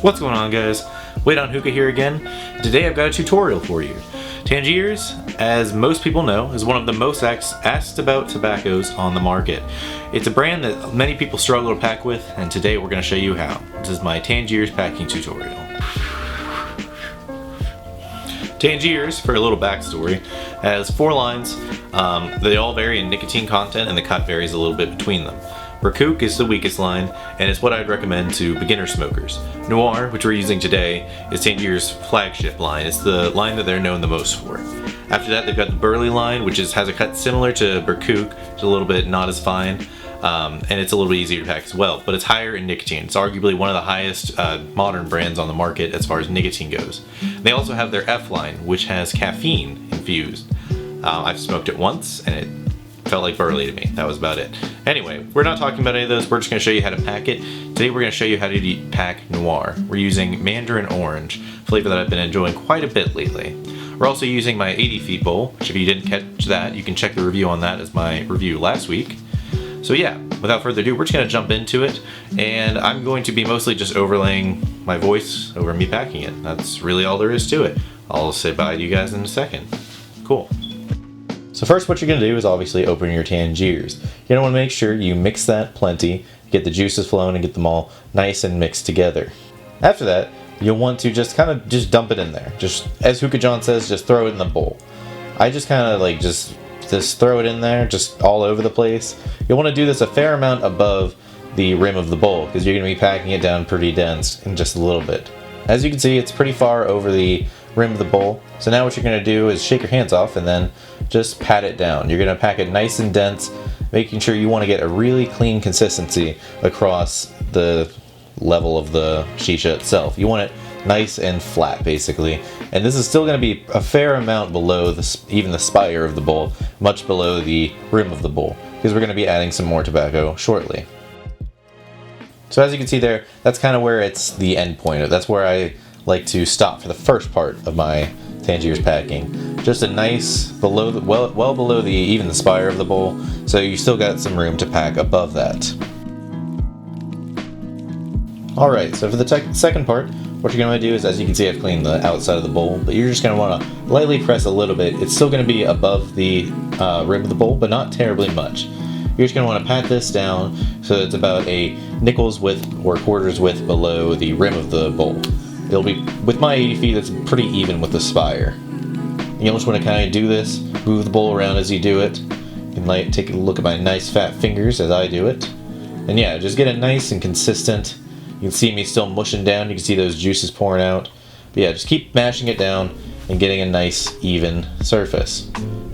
What's going on, guys? WadeOnAHookah here again. Today I've got a tutorial for you. Tangiers, as most people know, is one of the most asked about tobaccos on the market. It's a brand that many people struggle to pack with, and today we're going to show you how. This is my Tangiers packing tutorial. Tangiers, for a little backstory, has 4 lines. They all vary in nicotine content and the cut varies a little bit between them. Berkook is the weakest line, and it's what I'd recommend to beginner smokers. Noir, which we're using today, is Tangiers' flagship line. It's the line that they're known the most for. After that, they've got the Burley line, which has a cut similar to Berkook, just a little bit not as fine, and it's a little bit easier to pack as well, but it's higher in nicotine. It's arguably one of the highest modern brands on the market as far as nicotine goes. They also have their F line, which has caffeine infused. I've smoked it once, and it felt like Burley to me. That was about it. Anyway, we're not talking about any of those. We're just going to show you how to pack it. Today we're going to show you how to pack Noir. We're using Mandarin Orange, flavor that I've been enjoying quite a bit lately. We're also using my 80 feet bowl, which if you didn't catch that, you can check the review on that as my review last week. So yeah, without further ado, we're just going to jump into it, and I'm going to be mostly just overlaying my voice over me packing it. That's really all there is to it. I'll say bye to you guys in a second. Cool. So first what you're going to do is obviously open your Tangiers. You're going to want to make sure you mix that plenty, get the juices flowing and get them all nice and mixed together. After that, you'll want to just dump it in there. Just as Hookah John says, just throw it in the bowl. I just kind of like just throw it in there, just all over the place. You'll want to do this a fair amount above the rim of the bowl because you're going to be packing it down pretty dense in just a little bit. As you can see, it's pretty far over the rim of the bowl. So now what you're going to do is shake your hands off and then just pat it down. You're going to pack it nice and dense, making sure you want to get a really clean consistency across the level of the shisha itself. You want it nice and flat, basically. And this is still going to be a fair amount below even the spire of the bowl, much below the rim of the bowl, because we're going to be adding some more tobacco shortly. So as you can see there, that's kind of where it's the end point. That's where I like to stop for the first part of my Tangiers packing. Just a nice well below even the spire of the bowl, so you still got some room to pack above that. Alright, so for the second part, what you're going to do is, as you can see, I've cleaned the outside of the bowl, but you're just going to want to lightly press a little bit. It's still going to be above the rim of the bowl, but not terribly much. You're just going to want to pat this down so it's about a nickel's width or quarter's width below the rim of the bowl. It'll be, with my 80 feet, it's pretty even with the spire. You just want to kind of do this, move the bowl around as you do it. You can take a look at my nice fat fingers as I do it. And yeah, just get it nice and consistent. You can see me still mushing down, you can see those juices pouring out. But yeah, just keep mashing it down and getting a nice even surface.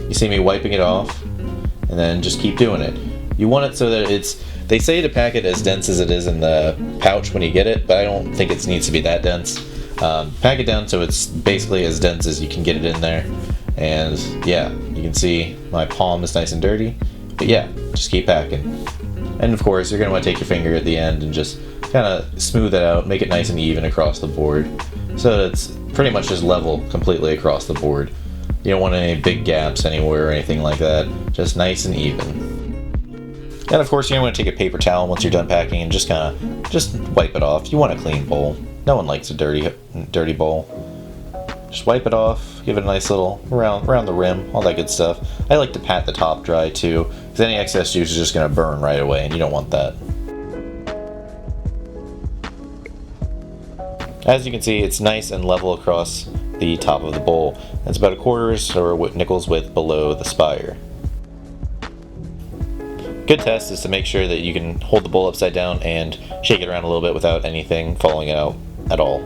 You see me wiping it off, and then just keep doing it. You want it so that they say to pack it as dense as it is in the pouch when you get it, but I don't think it needs to be that dense. Pack it down so it's basically as dense as you can get it in there. And yeah, you can see my palm is nice and dirty, but yeah, just keep packing. And of course, you're going to want to take your finger at the end and just kind of smooth it out, make it nice and even across the board, so that it's pretty much just level completely across the board. You don't want any big gaps anywhere or anything like that, just nice and even. And of course, you're going to take a paper towel once you're done packing and just wipe it off. You want a clean bowl. No one likes a dirty bowl. Just wipe it off, give it a nice little around the rim, all that good stuff. I like to pat the top dry too, because any excess juice is just going to burn right away, and you don't want that. As you can see, it's nice and level across the top of the bowl. It's about a quarter's or nickel's width below the spire. Good test is to make sure that you can hold the bowl upside down and shake it around a little bit without anything falling out at all.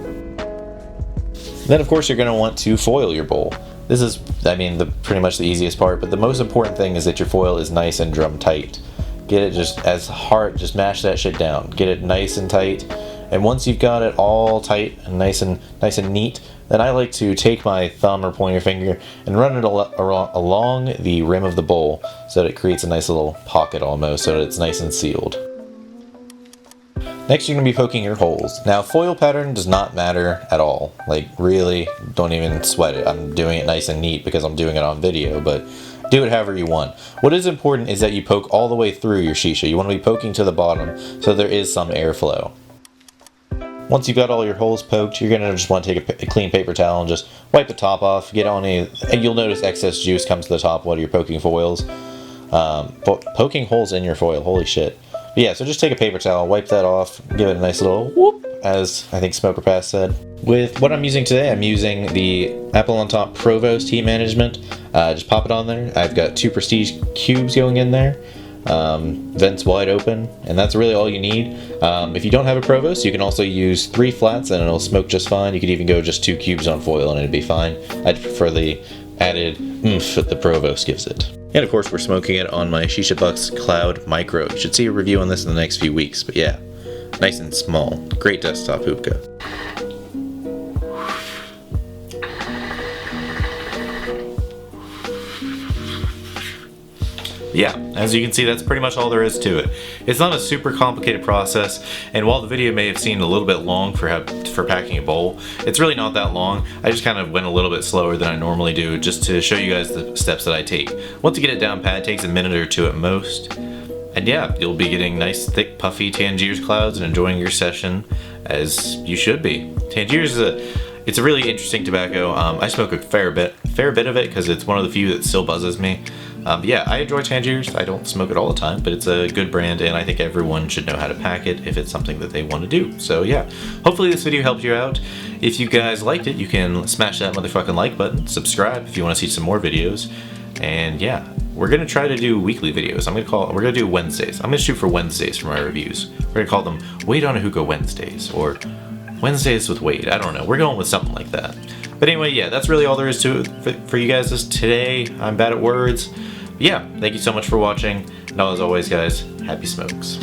Then of course you're going to want to foil your bowl. This is, pretty much the easiest part, but the most important thing is that your foil is nice and drum tight. Get it just as hard, just mash that shit down. Get it nice and tight. And once you've got it all tight and nice and neat, then I like to take my thumb or pointer finger and run it along the rim of the bowl so that it creates a nice little pocket almost, so that it's nice and sealed. Next, you're going to be poking your holes. Now, foil pattern does not matter at all. Like, really, don't even sweat it. I'm doing it nice and neat because I'm doing it on video, but do it however you want. What is important is that you poke all the way through your shisha. You want to be poking to the bottom so there is some airflow. Once you've got all your holes poked, you're gonna just want to take a clean paper towel and just wipe the top off. Get on and you'll notice excess juice comes to the top while you're poking foils. Poking holes in your foil, holy shit. But yeah, so just take a paper towel, wipe that off, give it a nice little whoop, as I think Smoker Pass said. With what I'm using today, I'm using the Apple on Top Provost Heat Management. Just pop it on there. I've got 2 Prestige cubes going in there. Vents wide open, and that's really all you need. If you don't have a Provost, you can also use 3 flats and it'll smoke just fine. You could even go just 2 cubes on foil and it'd be fine. I'd prefer the added oomph that the Provost gives it. And of course we're smoking it on my Shisha Bucks Cloud Micro. You should see a review on this in the next few weeks, but yeah, nice and small. Great desktop hookah. Yeah, as you can see, that's pretty much all there is to it. It's not a super complicated process, and while the video may have seemed a little bit long for packing a bowl, it's really not that long. I just kind of went a little bit slower than I normally do just to show you guys the steps that I take. Once you get it down pat, it takes a minute or 2 at most. And yeah, you'll be getting nice, thick, puffy Tangiers clouds and enjoying your session as you should be. Tangiers it's a really interesting tobacco. I smoke a fair bit of it because it's one of the few that still buzzes me. Yeah, I enjoy Tangiers. I don't smoke it all the time, but it's a good brand, and I think everyone should know how to pack it if it's something that they want to do. So yeah, hopefully this video helped you out. If you guys liked it, you can smash that motherfucking like button, subscribe if you want to see some more videos, and yeah, we're gonna try to do weekly videos. We're gonna do Wednesdays. I'm gonna shoot for Wednesdays for my reviews. We're gonna call them WadeOnAHookah Wednesdays or Wednesdays with Wade. I don't know. We're going with something like that. But anyway, yeah, that's really all there is to it for you guys today. I'm bad at words. Yeah, thank you so much for watching, and as always guys, happy smokes.